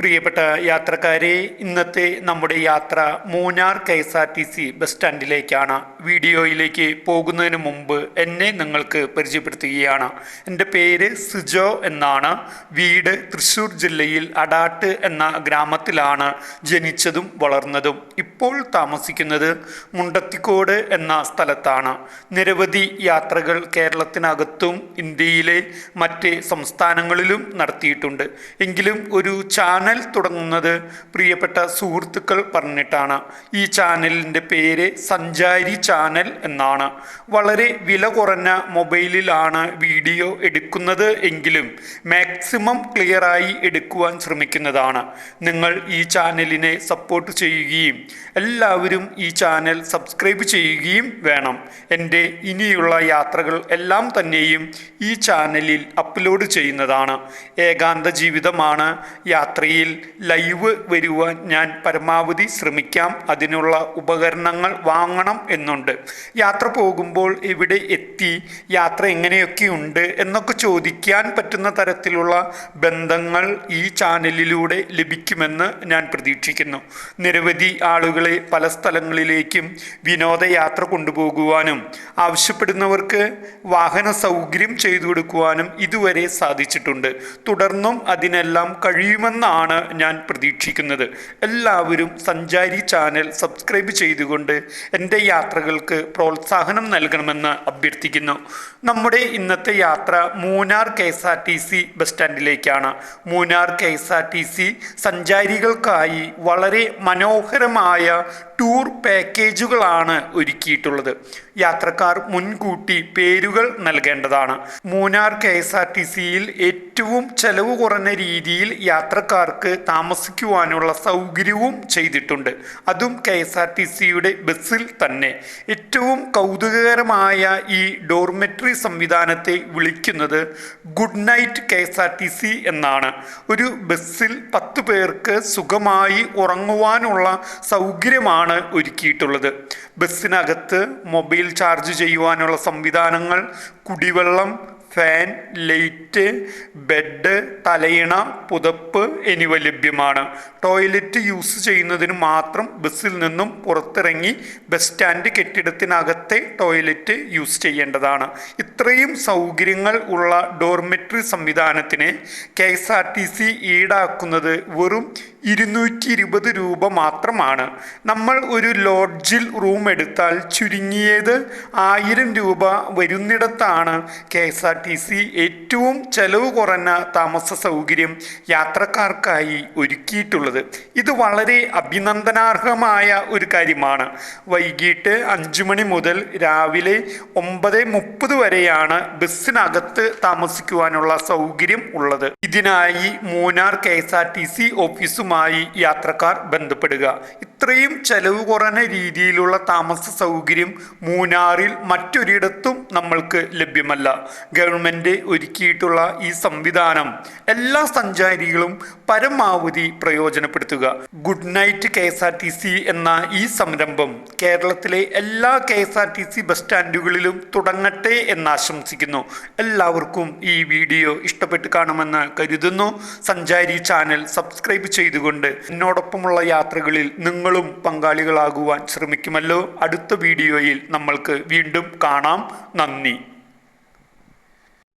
പ്രിയപ്പെട്ട യാത്രക്കാരെ, ഇന്നത്തെ നമ്മുടെ യാത്ര മൂന്നാർ KSRTC ബസ് സ്റ്റാൻഡിലേക്കാണ്. വീഡിയോയിലേക്ക് പോകുന്നതിന് മുമ്പ് എന്നെ നിങ്ങൾക്ക് പരിചയപ്പെടുത്തുകയാണ്. എൻ്റെ പേര് സിജോ എന്നാണ്. വീട് തൃശ്ശൂർ ജില്ലയിൽ അടാട്ട് എന്ന ഗ്രാമത്തിലാണ് ജനിച്ചതും വളർന്നതും. ഇപ്പോൾ താമസിക്കുന്നത് മുണ്ടത്തിക്കോട് എന്ന സ്ഥലത്താണ്. നിരവധി യാത്രകൾ കേരളത്തിനകത്തും ഇന്ത്യയിലെ മറ്റ് സംസ്ഥാനങ്ങളിലും നടത്തിയിട്ടുണ്ട്. എങ്കിലും ഒരു ചാനൽ തുടങ്ങുന്നത് പ്രിയപ്പെട്ട സുഹൃത്തുക്കൾ പറഞ്ഞിട്ടാണ്. ഈ ചാനലിൻ്റെ പേര് സഞ്ചാരി ചാനൽ എന്നാണ്. വളരെ വില കുറഞ്ഞ മൊബൈലിലാണ് വീഡിയോ എടുക്കുന്നത് എങ്കിലും മാക്സിമം ക്ലിയറായി എടുക്കുവാൻ ശ്രമിക്കുന്നതാണ്. നിങ്ങൾ ഈ ചാനലിനെ സപ്പോർട്ട് ചെയ്യുകയും എല്ലാവരും ഈ ചാനൽ സബ്സ്ക്രൈബ് ചെയ്യുകയും വേണം. എൻ്റെ ഇനിയുള്ള യാത്രകൾ എല്ലാം തന്നെയും ഈ ചാനലിൽ അപ്ലോഡ് ചെയ്യുന്നതാണ്. ഏകാന്ത ജീവിതമാണ്. യാത്രയിൽ ലൈവ് വരുവാൻ ഞാൻ പരമാവധി ശ്രമിക്കാം. അതിനുള്ള ഉപകരണങ്ങൾ വാങ്ങണം എന്നുണ്ട്. യാത്ര പോകുമ്പോൾ എവിടെ എത്തി, യാത്ര എങ്ങനെയൊക്കെയുണ്ട് എന്നൊക്കെ ചോദിക്കാൻ പറ്റുന്ന തരത്തിലുള്ള ബന്ധങ്ങൾ ഈ ചാനലിലൂടെ ലഭിക്കുമെന്ന് ഞാൻ പ്രതീക്ഷിക്കുന്നു. നിരവധി ആളുകളെ പല സ്ഥലങ്ങളിലേക്കും വിനോദയാത്ര കൊണ്ടുപോകുവാനും ആവശ്യപ്പെടുന്നവർക്ക് വാഹന സൗകര്യം ചെയ്തു കൊടുക്കുവാനും ഇതുവരെ സാധിച്ചിട്ടുണ്ട്. തുടർന്നും അതിനെല്ലാം കഴിയുമെന്നാണ് ഞാൻ പ്രതീക്ഷിക്കുന്നത്. എല്ലാവരും സഞ്ചാരി ചാനൽ സബ്സ്ക്രൈബ് ചെയ്തുകൊണ്ട് എൻ്റെ യാത്രകൾക്ക് പ്രോത്സാഹനം നൽകണമെന്ന് അഭ്യർത്ഥിക്കുന്നു. നമ്മുടെ ഇന്നത്തെ യാത്ര മൂന്നാർ KSRTC ബസ് സ്റ്റാൻഡിലേക്കാണ്. മൂന്നാർ KSRTC സഞ്ചാരികൾക്കായി വളരെ മനോഹരമായ ടൂർ പാക്കേജുകളാണ് ഒരുക്കിയിട്ടുള്ളത്. യാത്രക്കാർ മുൻകൂട്ടി പേരുകൾ നൽകേണ്ടതാണ്. മൂന്നാർ KSRTCയിൽ ഏറ്റവും ചെലവ് കുറഞ്ഞ രീതിയിൽ യാത്രക്കാർക്ക് താമസിക്കുവാനുള്ള സൗകര്യവും ചെയ്തിട്ടുണ്ട്. അതും KSRTCയുടെ ബസ്സിൽ തന്നെ. ഏറ്റവും കൗതുകകരമായ ഈ ഡോർമെട്രി സംവിധാനത്തെ വിളിക്കുന്നത് ഗുഡ് നൈറ്റ് KSRTC എന്നാണ്. ഒരു ബസ്സിൽ 10 പേർക്ക് സുഖമായി ഉറങ്ങുവാനുള്ള സൗകര്യമാണ് ഒരുക്കിയിട്ടുള്ളത്. ബസ്സിനകത്ത് മൊബൈൽ ചാർജ് ചെയ്യുവാനുള്ള സംവിധാനങ്ങൾ, കുടിവെള്ളം, ഫാൻ, ലൈറ്റ്, ബെഡ്, തലയിണ, പുതപ്പ് എന്നിവ ലഭ്യമാണ്. ടോയ്ലറ്റ് യൂസ് ചെയ്യുന്നതിന് മാത്രം ബസ്സിൽ നിന്നും പുറത്തിറങ്ങി ബസ് സ്റ്റാൻഡ് കെട്ടിടത്തിനകത്തെ ടോയ്ലറ്റ് യൂസ് ചെയ്യേണ്ടതാണ്. ഇത്രയും സൗകര്യങ്ങൾ ഉള്ള ഡോർമെട്രി സംവിധാനത്തിന് KSRTC ഈടാക്കുന്നത് വെറും 220 രൂപ മാത്രമാണ്. നമ്മൾ ഒരു ലോഡ്ജിൽ റൂം എടുത്താൽ ചുരുങ്ങിയത് 1000 രൂപ വരുന്നിടത്താണ് KSRTC ഏറ്റവും ചെലവ് കുറഞ്ഞ താമസ സൗകര്യം യാത്രക്കാർക്കായി ഒരുക്കിയിട്ടുള്ളത്. ഇത് വളരെ അഭിനന്ദനാർഹമായ ഒരു കാര്യമാണ്. വൈകിട്ട് 5 മണി മുതൽ രാവിലെ 9:30 വരെയാണ് ബസ്സിനകത്ത് താമസിക്കുവാനുള്ള സൗകര്യം ഉള്ളത്. ഇതിനായി മൂന്നാർ KSRTC ഓഫീസുമായി യാത്രക്കാർ ബന്ധപ്പെടുക. ഇത്രയും ചെലവ് കുറഞ്ഞ രീതിയിലുള്ള താമസ സൗകര്യം മൂന്നാറിൽ മറ്റൊരിടത്തും നമ്മൾക്ക് ലഭ്യമല്ല. ഗവൺമെൻറ് ഒരുക്കിയിട്ടുള്ള ഈ സംവിധാനം എല്ലാ സഞ്ചാരികളും പരമാവധി പ്രയോജനപ്പെടുത്തുക. ഗുഡ് നൈറ്റ് KSRTC എന്ന ഈ സംരംഭം കേരളത്തിലെ എല്ലാ KSRTC ബസ് സ്റ്റാൻഡുകളിലും തുടങ്ങട്ടെ എന്ന് ആശംസിക്കുന്നു. എല്ലാവർക്കും ഈ വീഡിയോ ഇഷ്ടപ്പെട്ട് കാണുമെന്ന് കരുതുന്നു. സഞ്ചാരി ചാനൽ സബ്സ്ക്രൈബ് ചെയ്തുകൊണ്ട് എന്നോടൊപ്പമുള്ള യാത്രകളിൽ നിങ്ങളും പങ്കാളികളാകുവാൻ ശ്രമിക്കുമല്ലോ. അടുത്ത വീഡിയോയിൽ നമ്മൾക്ക് വീണ്ടും കാണാം. നന്ദി.